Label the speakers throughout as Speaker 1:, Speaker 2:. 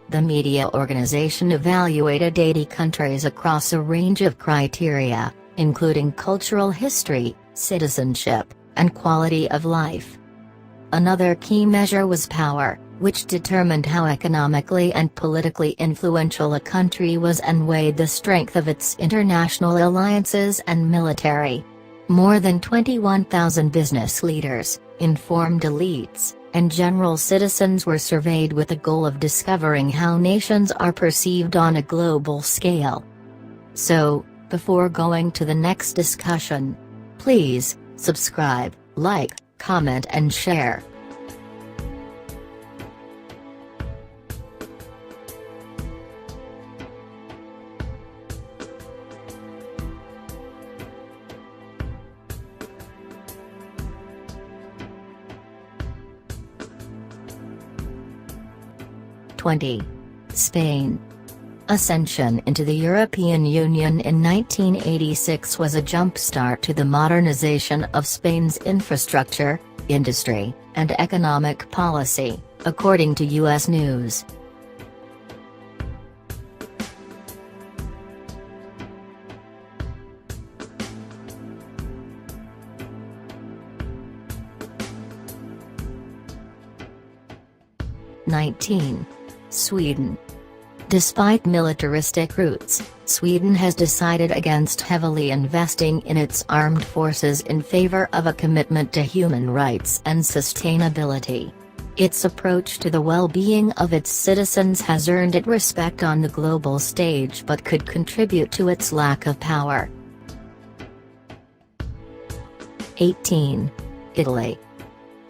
Speaker 1: The media organization evaluated 80 countries across a range of criteria, including cultural history, citizenship, and quality of life. Another key measure was power, which determined how economically and politically influential a country was and weighed the strength of its international alliances and military. More than 21,000 business leaders, informed elites, and general citizens were surveyed with the goal of discovering how nations are perceived on a global scale. So, before going to the next discussion, please subscribe, like, comment and share. Spain. Ascension into the European Union in 1986 was a jump-start to the modernization of Spain's infrastructure, industry, and economic policy, according to U.S. News. Sweden. Despite militaristic roots, Sweden has decided against heavily investing in its armed forces in favor of a commitment to human rights and sustainability. Its approach to the well-being of its citizens has earned it respect on the global stage but could contribute to its lack of power. 18. Italy.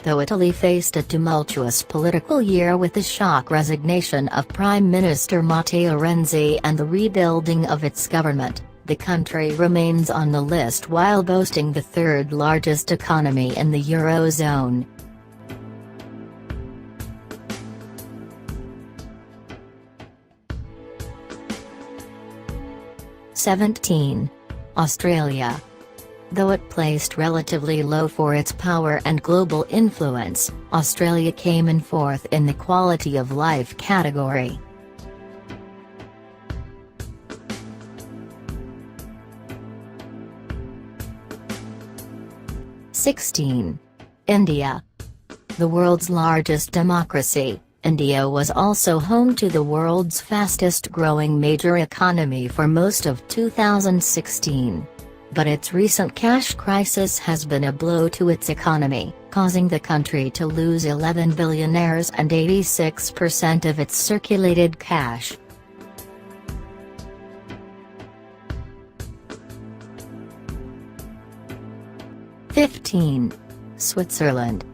Speaker 1: Though Italy faced a tumultuous political year with the shock resignation of Prime Minister Matteo Renzi and the rebuilding of its government, the country remains on the list while boasting the third largest economy in the Eurozone. Australia. Though it placed relatively low for its power and global influence, Australia came in fourth in the quality of life category. India. The world's largest democracy, India was also home to the world's fastest-growing major economy for most of 2016. But its recent cash crisis has been a blow to its economy, causing the country to lose 11 billionaires and 86% of its circulated cash. Switzerland.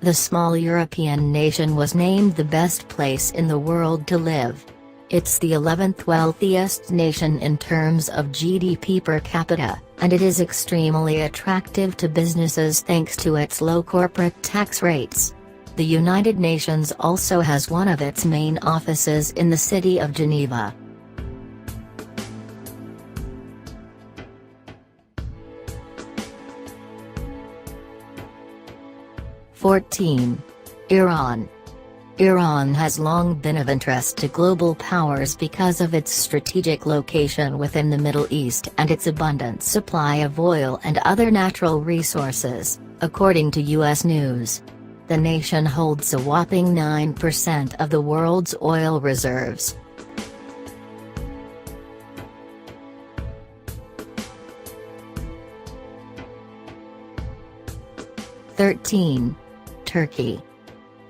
Speaker 1: The small European nation was named the best place in the world to live. It's the 11th wealthiest nation in terms of GDP per capita, and it is extremely attractive to businesses thanks to its low corporate tax rates. The United Nations also has one of its main offices in the city of Geneva. Iran. Iran has long been of interest to global powers because of its strategic location within the Middle East and its abundant supply of oil and other natural resources, according to U.S. News. The nation holds a whopping 9% of the world's oil reserves. Turkey.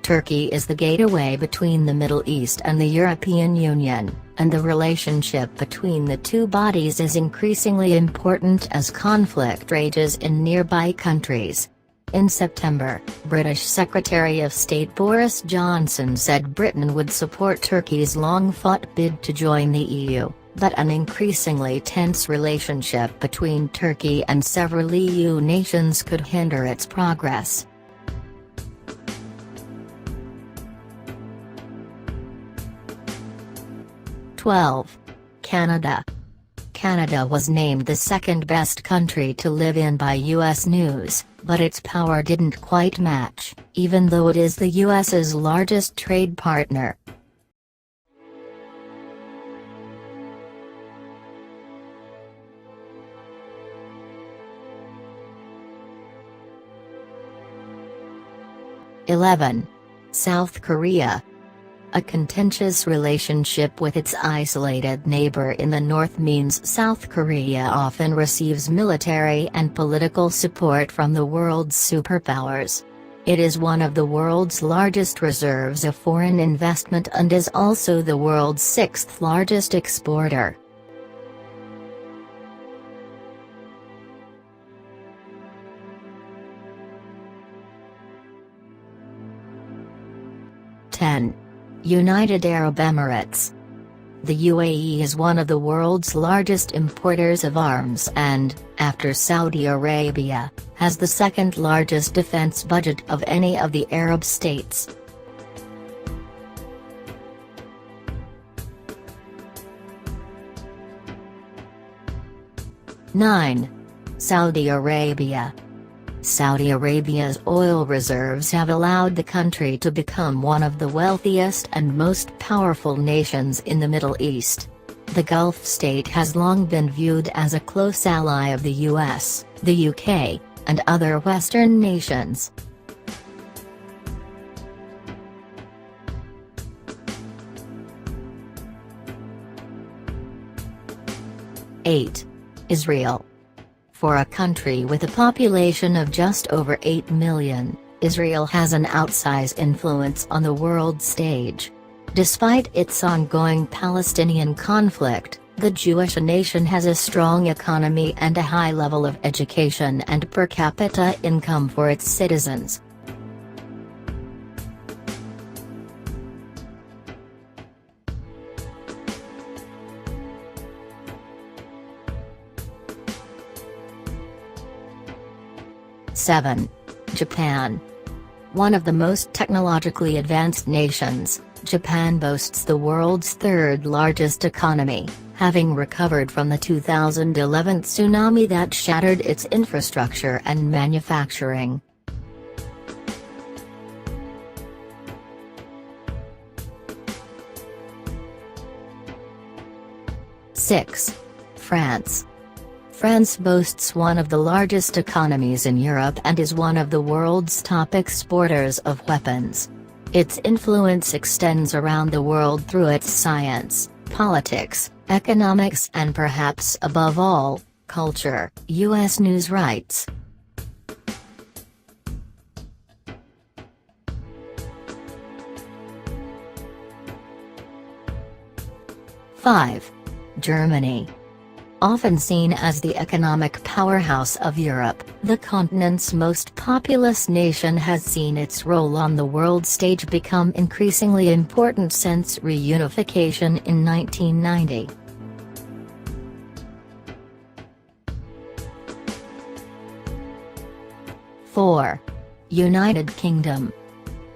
Speaker 1: Turkey is the gateway between the Middle East and the European Union, and the relationship between the two bodies is increasingly important as conflict rages in nearby countries. In September, British Secretary of State Boris Johnson said Britain would support Turkey's long-fought bid to join the EU, but an increasingly tense relationship between Turkey and several EU nations could hinder its progress. Canada. Canada was named the second-best country to live in by U.S. News, but its power didn't quite match, even though it is the U.S.'s largest trade partner. 11. South Korea. A contentious relationship with its isolated neighbor in the north means South Korea often receives military and political support from the world's superpowers. It is one of the world's largest reserves of foreign investment and is also the world's sixth largest exporter. United Arab Emirates. The UAE is one of the world's largest importers of arms and, after Saudi Arabia, has the second largest defense budget of any of the Arab states. Saudi Arabia. Saudi Arabia's oil reserves have allowed the country to become one of the wealthiest and most powerful nations in the Middle East. The Gulf state has long been viewed as a close ally of the US, the UK, and other Western nations. Israel. For a country with a population of just over 8 million, Israel has an outsized influence on the world stage. Despite its ongoing Palestinian conflict, the Jewish nation has a strong economy and a high level of education and per capita income for its citizens. Japan. One of the most technologically advanced nations, Japan boasts the world's third largest economy, having recovered from the 2011 tsunami that shattered its infrastructure and manufacturing. France. France boasts one of the largest economies in Europe and is one of the world's top exporters of weapons. Its influence extends around the world through its science, politics, economics and perhaps above all, culture, U.S. News writes. Germany. Often seen as the economic powerhouse of Europe, the continent's most populous nation has seen its role on the world stage become increasingly important since reunification in 1990. United Kingdom.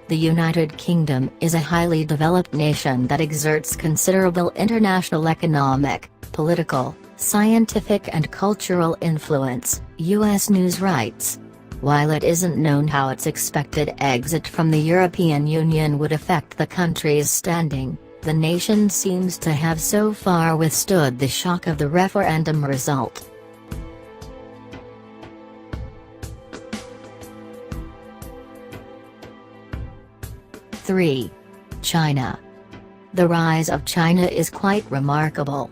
Speaker 1: The United Kingdom is a highly developed nation that exerts considerable international economic, political, scientific and cultural influence, U.S. News writes. While it isn't known how its expected exit from the European Union would affect the country's standing, the nation seems to have so far withstood the shock of the referendum result. China. The rise of China is quite remarkable.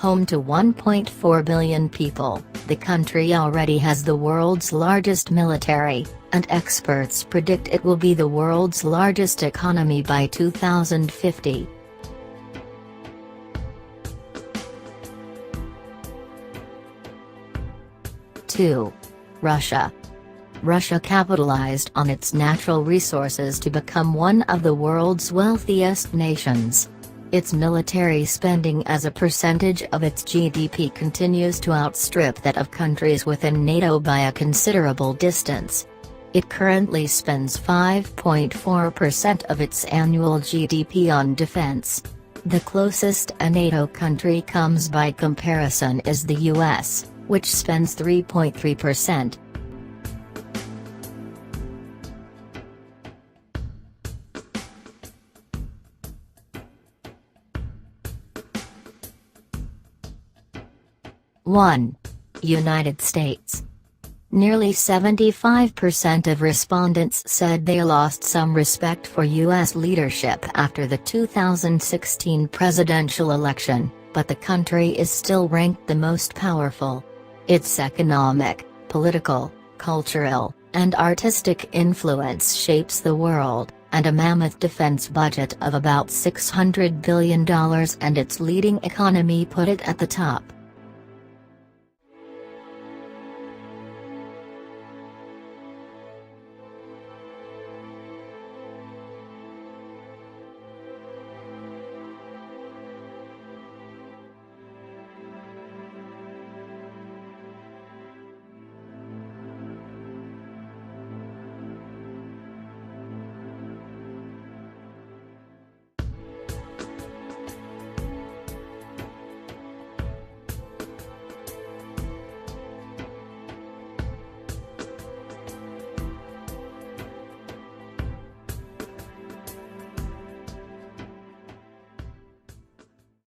Speaker 1: Home to 1.4 billion people, the country already has the world's largest military, and experts predict it will be the world's largest economy by 2050. Russia. Russia capitalized on its natural resources to become one of the world's wealthiest nations. Its military spending as a percentage of its GDP continues to outstrip that of countries within NATO by a considerable distance. It currently spends 5.4% of its annual GDP on defense. The closest a NATO country comes by comparison is the US, which spends 3.3%. United States. Nearly 75% of respondents said they lost some respect for U.S. leadership after the 2016 presidential election, but the country is still ranked the most powerful. Its economic, political, cultural, and artistic influence shapes the world, and a mammoth defense budget of about $600 billion and its leading economy put it at the top.